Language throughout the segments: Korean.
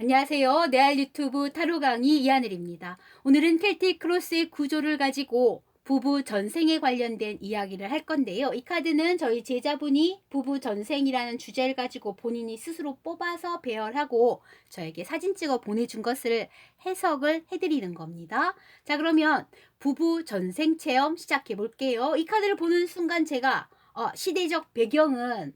안녕하세요. 내알 유튜브 타로 강의 이하늘입니다. 오늘은 켈틱 크로스의 구조를 가지고 부부 전생에 관련된 이야기를 할 건데요. 이 카드는 저희 제자분이 부부 전생이라는 주제를 가지고 본인이 스스로 뽑아서 배열하고 저에게 사진 찍어 보내준 것을 해석을 해드리는 겁니다. 자, 그러면 부부 전생 체험 시작해 볼게요. 이 카드를 보는 순간 제가 시대적 배경은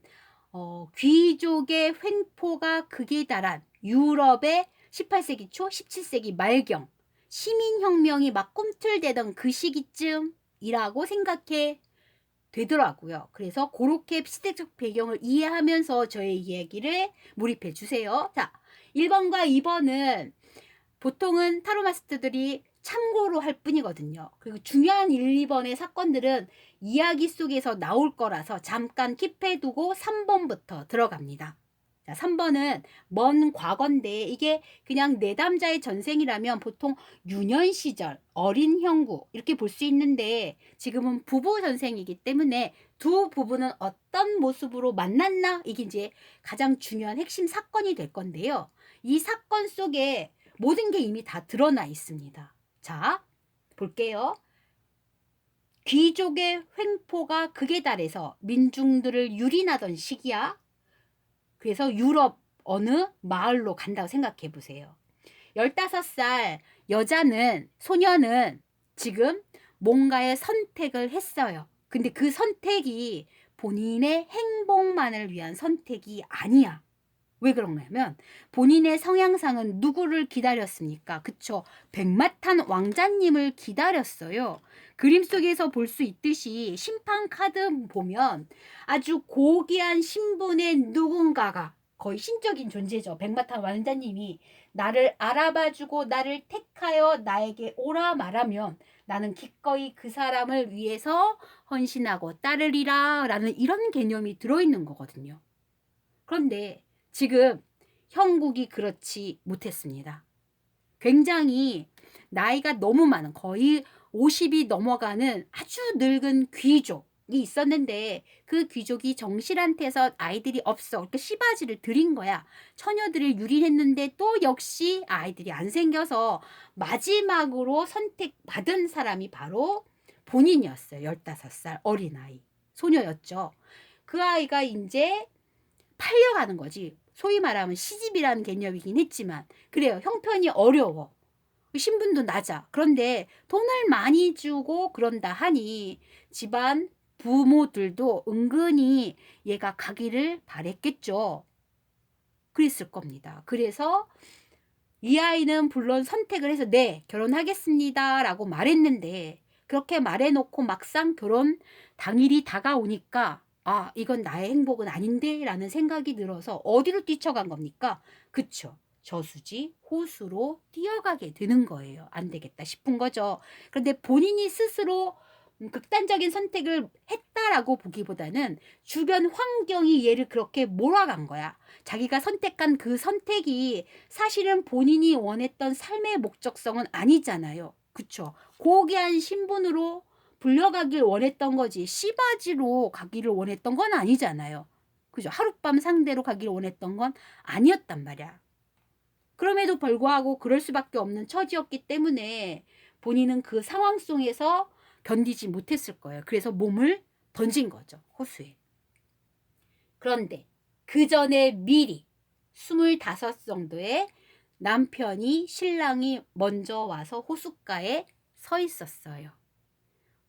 귀족의 횡포가 극에 달한 유럽의 18세기 초, 17세기 말경 시민혁명이 막 꿈틀대던 그 시기쯤이라고 생각해 되더라고요. 그래서 그렇게 시대적 배경을 이해하면서 저의 이야기를 몰입해 주세요. 자, 1번과 2번은 보통은 타로 마스터들이 참고로 할 뿐이거든요. 그리고 중요한 1, 2번의 사건들은 이야기 속에서 나올 거라서 잠깐 킵해두고 3번부터 들어갑니다. 자, 3번은 먼 과거인데 이게 그냥 내담자의 전생이라면 보통 유년 시절, 어린 형부 이렇게 볼 수 있는데 지금은 부부 전생이기 때문에 두 부부는 어떤 모습으로 만났나 이게 이제 가장 중요한 핵심 사건이 될 건데요. 이 사건 속에 모든 게 이미 다 드러나 있습니다. 자, 볼게요. 귀족의 횡포가 극에 달해서 민중들을 유린하던 시기야. 그래서 유럽 어느 마을로 간다고 생각해 보세요. 15살 여자는, 소녀는 지금 뭔가의 선택을 했어요. 근데 그 선택이 본인의 행복만을 위한 선택이 아니야. 왜 그러냐면 본인의 성향상은 누구를 기다렸습니까? 그쵸? 백마탄 왕자님을 기다렸어요. 그림 속에서 볼 수 있듯이 심판 카드 보면 아주 고귀한 신분의 누군가가 거의 신적인 존재죠. 백마탄 왕자님이 나를 알아봐주고 나를 택하여 나에게 오라 말하면 나는 기꺼이 그 사람을 위해서 헌신하고 따르리라 라는 이런 개념이 들어있는 거거든요. 그런데 지금 형국이 그렇지 못했습니다. 굉장히 나이가 너무 많은 거의 50이 넘어가는 아주 늙은 귀족이 있었는데 그 귀족이 정실한테서 아이들이 없어. 그러니까 씨바지를 들인 거야. 처녀들을 유린했는데 또 역시 아이들이 안 생겨서 마지막으로 선택받은 사람이 바로 본인이었어요. 15살 어린아이. 소녀였죠. 그 아이가 이제 팔려가는 거지. 소위 말하면 시집이라는 개념이긴 했지만 그래요. 형편이 어려워. 신분도 낮아. 그런데 돈을 많이 주고 그런다 하니 집안 부모들도 은근히 얘가 가기를 바랬겠죠. 그랬을 겁니다. 그래서 이 아이는 물론 선택을 해서 네, 결혼하겠습니다 라고 말했는데 그렇게 말해놓고 막상 결혼 당일이 다가오니까 이건 나의 행복은 아닌데 라는 생각이 들어서 어디로 뛰쳐간 겁니까? 그쵸. 저수지, 호수로 뛰어가게 되는 거예요. 안 되겠다 싶은 거죠. 그런데 본인이 스스로 극단적인 선택을 했다라고 보기보다는 주변 환경이 얘를 그렇게 몰아간 거야. 자기가 선택한 그 선택이 사실은 본인이 원했던 삶의 목적성은 아니잖아요. 그쵸? 고귀한 신분으로 불려가길 원했던 거지 씨바지로 가기를 원했던 건 아니잖아요. 그죠? 하룻밤 상대로 가기를 원했던 건 아니었단 말이야. 그럼에도 불구하고 그럴 수밖에 없는 처지였기 때문에 본인은 그 상황 속에서 견디지 못했을 거예요. 그래서 몸을 던진 거죠. 호수에. 그런데 그 전에 미리 25 정도의 남편이 신랑이 먼저 와서 호숫가에 서 있었어요.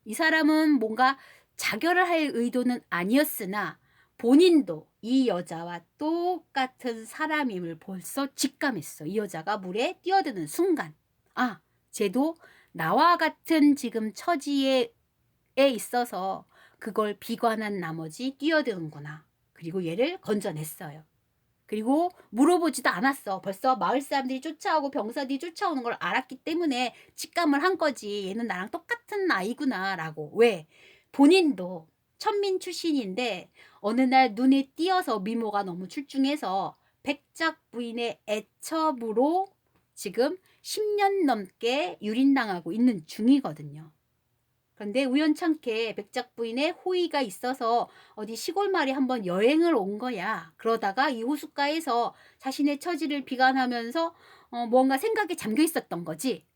이 사람은 뭔가 자결을 할 의도는 아니었으나 본인도 이 여자와 똑같은 사람임을 벌써 직감했어. 이 여자가 물에 뛰어드는 순간 쟤도 나와 같은 지금 처지에 있어서 그걸 비관한 나머지 뛰어드는구나. 그리고 얘를 건져냈어요. 그리고 물어보지도 않았어. 벌써 마을 사람들이 쫓아오고 병사들이 쫓아오는 걸 알았기 때문에 직감을 한 거지. 얘는 나랑 똑같은 아이구나 라고. 왜? 본인도 천민 출신인데 어느 날 눈에 띄어서 미모가 너무 출중해서 백작 부인의 애첩으로 지금 10년 넘게 유린당하고 있는 중이거든요. 그런데 우연찮게 백작 부인의 호의가 있어서 어디 시골 마을에 한번 여행을 온 거야. 그러다가 이 호숫가에서 자신의 처지를 비관하면서 뭔가 생각에 잠겨 있었던 거지.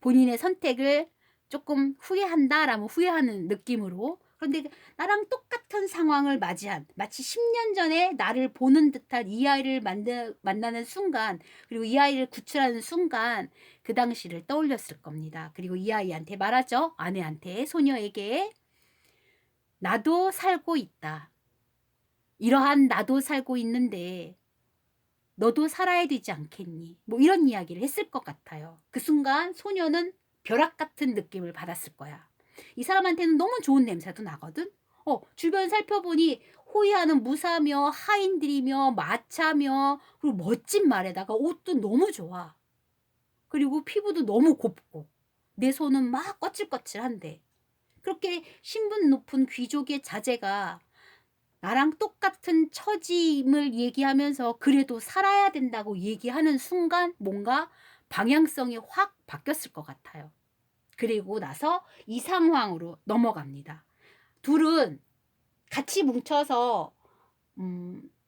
본인의 선택을 조금 후회한다라면 후회하는 느낌으로. 그런데 나랑 똑같은 상황을 맞이한 마치 10년 전에 나를 보는 듯한 이 아이를 만나는 순간, 그리고 이 아이를 구출하는 순간 그 당시를 떠올렸을 겁니다. 그리고 이 아이한테 말하죠. 아내한테, 소녀에게 나도 살고 있다. 이러한 나도 살고 있는데 너도 살아야 되지 않겠니? 뭐 이런 이야기를 했을 것 같아요. 그 순간 소녀는 벼락 같은 느낌을 받았을 거야. 이 사람한테는 너무 좋은 냄새도 나거든. 주변 살펴보니 호위하는 무사며 하인들이며 마차며 그리고 멋진 말에다가 옷도 너무 좋아. 그리고 피부도 너무 곱고 내 손은 막 거칠거칠한데 그렇게 신분 높은 귀족의 자제가 나랑 똑같은 처지임을 얘기하면서 그래도 살아야 된다고 얘기하는 순간 뭔가 방향성이 확 바뀌었을 것 같아요. 그리고 나서 이 상황으로 넘어갑니다. 둘은 같이 뭉쳐서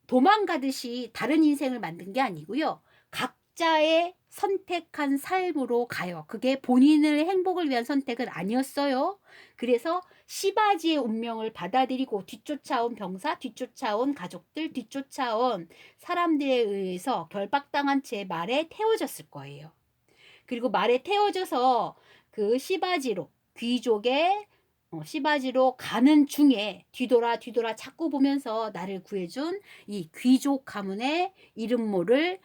도망가듯이 다른 인생을 만든 게 아니고요. 각자의 선택한 삶으로 가요. 그게 본인의 행복을 위한 선택은 아니었어요. 그래서 시바지의 운명을 받아들이고 뒤쫓아온 병사, 뒤쫓아온 가족들, 뒤쫓아온 사람들에 의해서 결박당한 채 말에 태워졌을 거예요. 그리고 말에 태워져서 그 시바지로 귀족의 시바지로 가는 중에 뒤돌아 자꾸 보면서 나를 구해준 이 귀족 가문의 이름 모를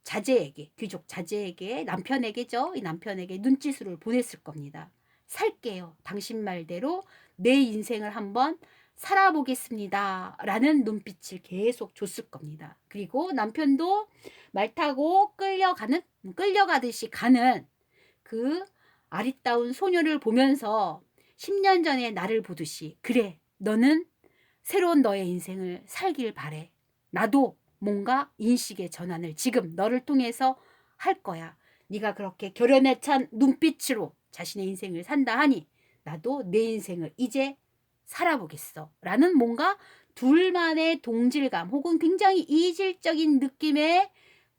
자제에게, 귀족 자제에게, 남편에게죠. 이 남편에게 눈짓을 보냈을 겁니다. 살게요. 당신 말대로 내 인생을 한번 살아보겠습니다. 라는 눈빛을 계속 줬을 겁니다. 그리고 남편도 말 타고 끌려가듯이 가는 그 아리따운 소녀를 보면서 10년 전에 나를 보듯이 그래, 너는 새로운 너의 인생을 살길 바래. 나도 뭔가 인식의 전환을 지금 너를 통해서 할 거야. 네가 그렇게 결연에 찬 눈빛으로 자신의 인생을 산다 하니 나도 내 인생을 이제 살아보겠어. 라는 뭔가 둘만의 동질감 혹은 굉장히 이질적인 느낌의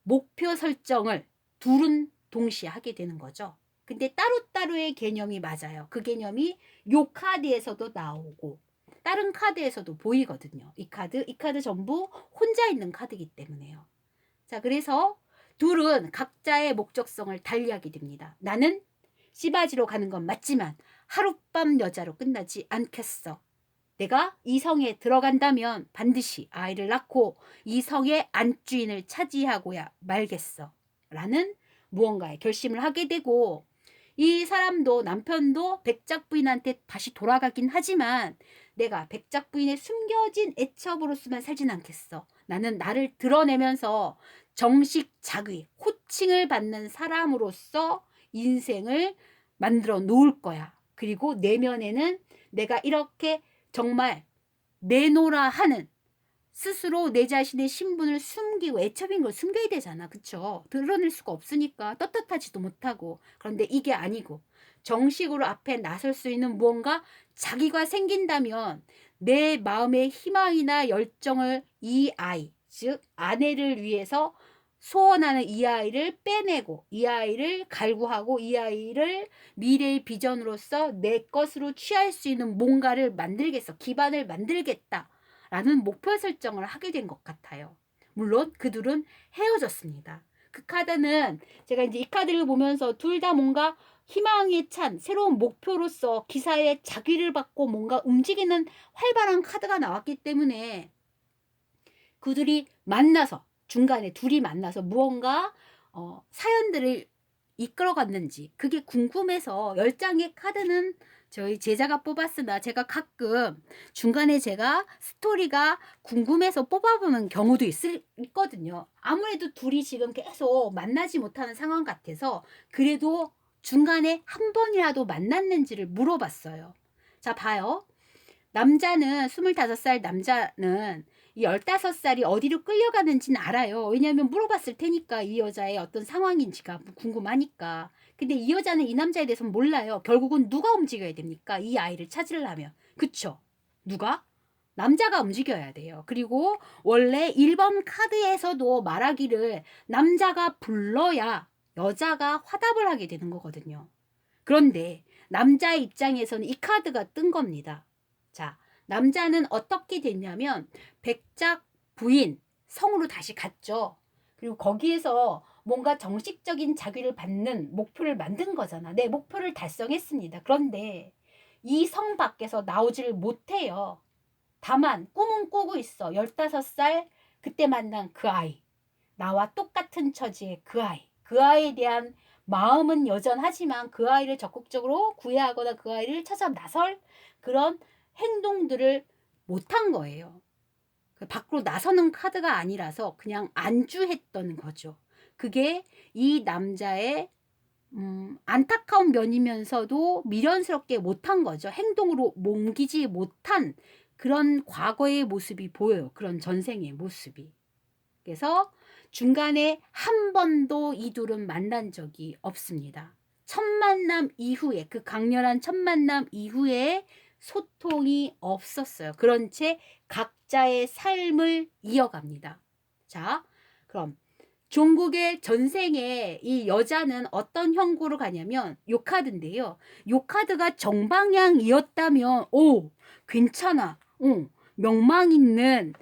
목표 설정을 둘은 동시에 하게 되는 거죠. 근데 따로따로의 개념이 맞아요. 그 개념이 요 카드에서도 나오고 다른 카드에서도 보이거든요. 이 카드 전부 혼자 있는 카드이기 때문에요. 자, 그래서 둘은 각자의 목적성을 달리하게 됩니다. 나는 시바지로 가는 건 맞지만 하룻밤 여자로 끝나지 않겠어. 내가 이 성에 들어간다면 반드시 아이를 낳고 이 성의 안주인을 차지하고야 말겠어. 라는 무언가의 결심을 하게 되고 이 사람도 남편도 백작 부인한테 다시 돌아가긴 하지만 내가 백작 부인의 숨겨진 애첩으로서만 살진 않겠어. 나는 나를 드러내면서 정식 자귀, 호칭을 받는 사람으로서 인생을 만들어 놓을 거야. 그리고 내면에는 내가 이렇게 정말 내놓으라 하는 스스로 내 자신의 신분을 숨기고 애첩인 걸 숨겨야 되잖아. 그쵸? 드러낼 수가 없으니까 떳떳하지도 못하고. 그런데 이게 아니고 정식으로 앞에 나설 수 있는 무언가 자기가 생긴다면 내 마음의 희망이나 열정을 이 아이, 즉 아내를 위해서 소원하는 이 아이를 빼내고 이 아이를 갈구하고 이 아이를 미래의 비전으로서 내 것으로 취할 수 있는 뭔가를 만들겠어. 기반을 만들겠다. 라는 목표 설정을 하게 된 것 같아요. 물론 그 둘은 헤어졌습니다. 그 카드는 제가 이제 이 카드를 보면서 둘 다 뭔가 희망에 찬 새로운 목표로서 기사에 자기를 받고 뭔가 움직이는 활발한 카드가 나왔기 때문에 그들이 만나서 중간에 둘이 만나서 무언가 사연들을 이끌어갔는지 그게 궁금해서 10장의 카드는 저희 제자가 뽑았으나 제가 가끔 중간에 제가 스토리가 궁금해서 뽑아보는 경우도 있거든요. 아무래도 둘이 지금 계속 만나지 못하는 상황 같아서 그래도 중간에 한 번이라도 만났는지를 물어봤어요. 자, 봐요. 남자는 25살 남자는 이 15살이 어디로 끌려가는지는 알아요. 왜냐하면 물어봤을 테니까 이 여자의 어떤 상황인지가 궁금하니까. 근데 이 여자는 이 남자에 대해서는 몰라요. 결국은 누가 움직여야 됩니까? 이 아이를 찾으려면. 그쵸? 누가? 남자가 움직여야 돼요. 그리고 원래 1번 카드에서도 말하기를 남자가 불러야 여자가 화답을 하게 되는 거거든요. 그런데 남자의 입장에서는 이 카드가 뜬 겁니다. 자, 남자는 어떻게 됐냐면 백작 부인 성으로 다시 갔죠. 그리고 거기에서 뭔가 정식적인 자귀를 받는 목표를 만든 거잖아. 내 목표를 달성했습니다. 그런데 이 성 밖에서 나오지를 못해요. 다만 꿈은 꾸고 있어. 15살 그때 만난 그 아이. 나와 똑같은 처지의 그 아이. 그 아이에 대한 마음은 여전하지만 그 아이를 적극적으로 구애하거나 그 아이를 찾아 나설 그런 행동들을 못한 거예요. 밖으로 나서는 카드가 아니라서 그냥 안주했던 거죠. 그게 이 남자의 안타까운 면이면서도 미련스럽게 못한 거죠. 행동으로 옮기지 못한 그런 과거의 모습이 보여요. 그런 전생의 모습이. 그래서 중간에 한 번도 이 둘은 만난 적이 없습니다. 첫 만남 이후에, 그 강렬한 첫 만남 이후에 소통이 없었어요. 그런 채 각자의 삶을 이어갑니다. 자, 그럼 종국의 전생에 이 여자는 어떤 형국으로 가냐면 요 카드인데요. 요 카드가 정방향이었다면 오, 괜찮아. 명망 있는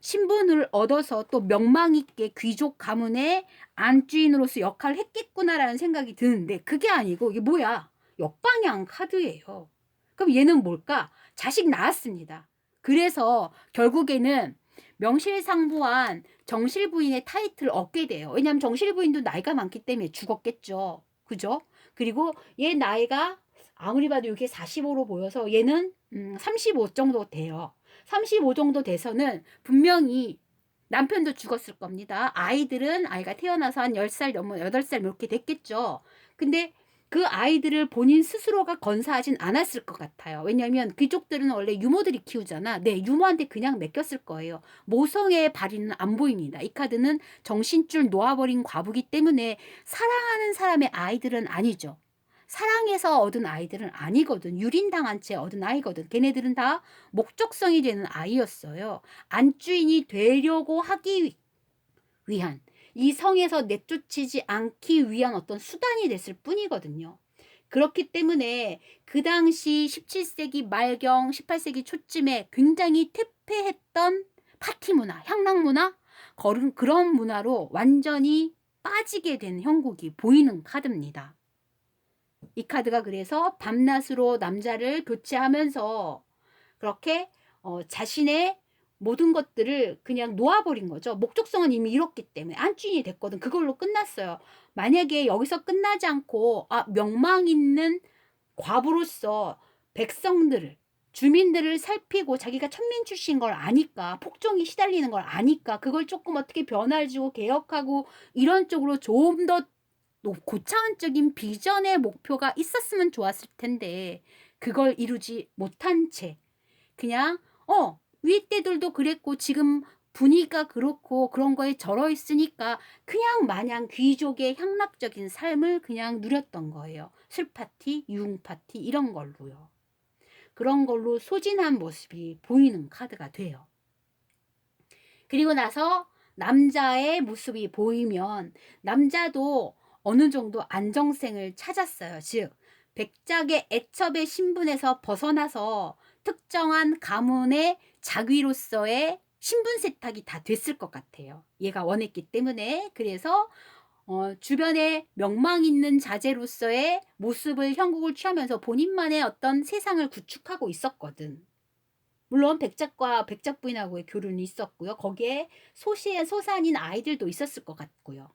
신분을 얻어서 또 명망 있게 귀족 가문의 안주인으로서 역할을 했겠구나라는 생각이 드는데 그게 아니고 이게 뭐야? 역방향 카드예요. 그럼 얘는 뭘까? 자식 낳았습니다. 그래서 결국에는 명실상부한 정실부인의 타이틀을 얻게 돼요. 왜냐하면 정실부인도 나이가 많기 때문에 죽었겠죠. 그죠? 그리고 얘 나이가 아무리 봐도 이게 45로 보여서 얘는 35 정도 돼요. 35 정도 돼서는 분명히 남편도 죽었을 겁니다. 아이가 태어나서 한 10살 넘어 8살 이렇게 됐겠죠. 근데 그 아이들을 본인 스스로가 건사하진 않았을 것 같아요. 왜냐하면 귀족들은 원래 유모들이 키우잖아. 네, 유모한테 그냥 맡겼을 거예요. 모성의 발휘는 안 보입니다. 이 카드는 정신줄 놓아버린 과부기 때문에 사랑하는 사람의 아이들은 아니죠. 사랑해서 얻은 아이들은 아니거든. 유린당한 채 얻은 아이거든. 걔네들은 다 목적성이 되는 아이였어요. 안주인이 되려고 하기 위한 이 성에서 내쫓이지 않기 위한 어떤 수단이 됐을 뿐이거든요. 그렇기 때문에 그 당시 17세기 말경 18세기 초쯤에 굉장히 퇴폐했던 파티 문화, 향락 문화, 그런 문화로 완전히 빠지게 된 형국이 보이는 카드입니다. 이 카드가 그래서 밤낮으로 남자를 교체하면서 그렇게 자신의 모든 것들을 그냥 놓아버린 거죠. 목적성은 이미 이뤘기 때문에 안주인이 됐거든. 그걸로 끝났어요. 만약에 여기서 끝나지 않고 명망 있는 과부로서 백성들을 주민들을 살피고 자기가 천민 출신인 걸 아니까 폭정이 시달리는 걸 아니까 그걸 조금 어떻게 변화를 주고 개혁하고 이런 쪽으로 좀 더 고차원적인 비전의 목표가 있었으면 좋았을 텐데 그걸 이루지 못한 채 그냥 위 때들도 그랬고 지금 분위기가 그렇고 그런 거에 절어 있으니까 그냥 마냥 귀족의 향락적인 삶을 그냥 누렸던 거예요. 술파티, 유흥파티 이런 걸로요. 그런 걸로 소진한 모습이 보이는 카드가 돼요. 그리고 나서 남자의 모습이 보이면 남자도 어느 정도 안정성을 찾았어요. 즉 백작의 애첩의 신분에서 벗어나서 특정한 가문의 자귀로서의 신분 세탁이 다 됐을 것 같아요. 얘가 원했기 때문에. 그래서 주변에 명망 있는 자제로서의 모습을 형국을 취하면서 본인만의 어떤 세상을 구축하고 있었거든. 물론 백작과 백작 부인하고의 교류는 있었고요. 거기에 소산인 아이들도 있었을 것 같고요.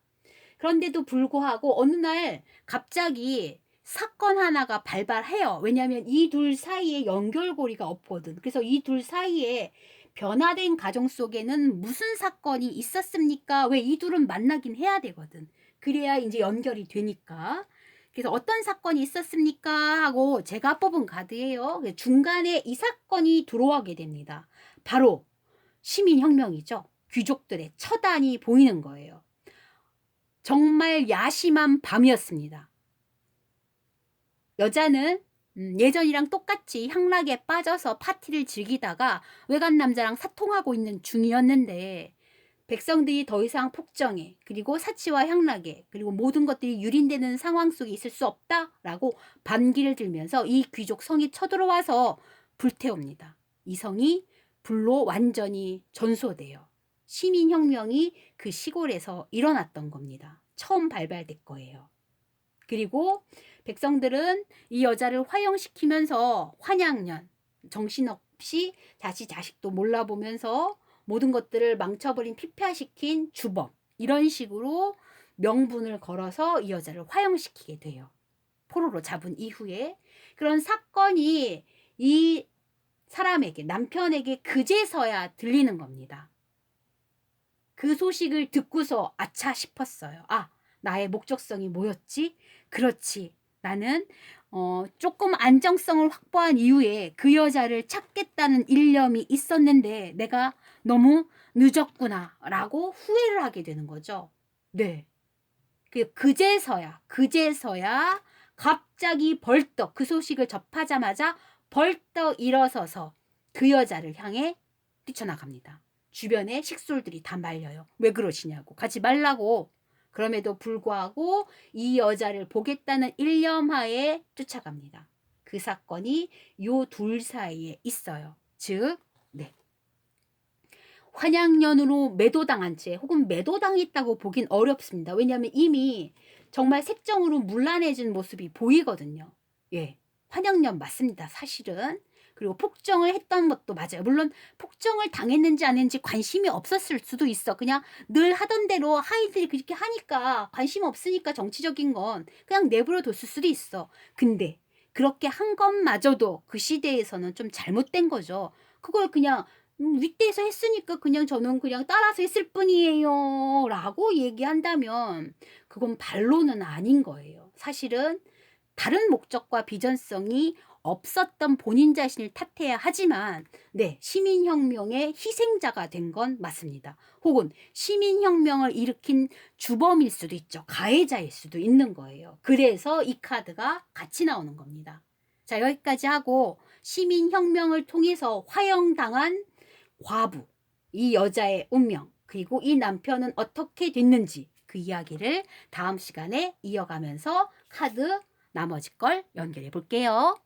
그런데도 불구하고 어느 날 갑자기 사건 하나가 발발해요. 왜냐하면 이 둘 사이에 연결고리가 없거든. 그래서 이 둘 사이에 변화된 가정 속에는 무슨 사건이 있었습니까? 왜 이 둘은 만나긴 해야 되거든. 그래야 이제 연결이 되니까. 그래서 어떤 사건이 있었습니까? 하고 제가 뽑은 카드예요. 중간에 이 사건이 들어오게 됩니다. 바로 시민혁명이죠. 귀족들의 처단이 보이는 거예요. 정말 야심한 밤이었습니다. 여자는 예전이랑 똑같이 향락에 빠져서 파티를 즐기다가 외간 남자랑 사통하고 있는 중이었는데 백성들이 더 이상 폭정에 그리고 사치와 향락에 그리고 모든 것들이 유린되는 상황 속에 있을 수 없다라고 반기를 들면서 이 귀족 성이 쳐들어와서 불태웁니다. 이 성이 불로 완전히 전소돼요. 시민혁명이 그 시골에서 일어났던 겁니다. 처음 발발될 거예요. 그리고 백성들은 이 여자를 화형시키면서 환양년, 정신없이 다시 자식도 몰라보면서 모든 것들을 망쳐버린 피폐화시킨 주범, 이런 식으로 명분을 걸어서 이 여자를 화형시키게 돼요. 포로로 잡은 이후에. 그런 사건이 이 사람에게, 남편에게 그제서야 들리는 겁니다. 그 소식을 듣고서 아차 싶었어요. 아, 나의 목적성이 뭐였지? 그렇지. 나는 조금 안정성을 확보한 이후에 그 여자를 찾겠다는 일념이 있었는데 내가 너무 늦었구나 라고 후회를 하게 되는 거죠. 네. 그제서야 갑자기 벌떡 그 소식을 접하자마자 벌떡 일어서서 그 여자를 향해 뛰쳐나갑니다. 주변에 식솔들이 다 말려요. 왜 그러시냐고. 가지 말라고. 그럼에도 불구하고 이 여자를 보겠다는 일념하에 쫓아갑니다. 그 사건이 요 둘 사이에 있어요. 즉, 네. 환양년으로 매도당한 채 혹은 매도당했다고 보긴 어렵습니다. 왜냐하면 이미 정말 색정으로 문란해진 모습이 보이거든요. 예, 환양년 맞습니다. 사실은. 그리고 폭정을 했던 것도 맞아요. 물론 폭정을 당했는지 안 했는지 관심이 없었을 수도 있어. 그냥 늘 하던 대로 하이들이 그렇게 하니까 관심 없으니까 정치적인 건 그냥 내버려 뒀을 수도 있어. 근데 그렇게 한 것마저도 그 시대에서는 좀 잘못된 거죠. 그걸 그냥 윗대에서 했으니까 그냥 저는 그냥 따라서 했을 뿐이에요 라고 얘기한다면 그건 반론은 아닌 거예요. 사실은 다른 목적과 비전성이 없었던 본인 자신을 탓해야 하지만 네, 시민혁명의 희생자가 된 건 맞습니다. 혹은 시민혁명을 일으킨 주범일 수도 있죠. 가해자일 수도 있는 거예요. 그래서 이 카드가 같이 나오는 겁니다. 자, 여기까지 하고 시민혁명을 통해서 화형당한 과부, 이 여자의 운명, 그리고 이 남편은 어떻게 됐는지 그 이야기를 다음 시간에 이어가면서 카드 나머지 걸 연결해 볼게요.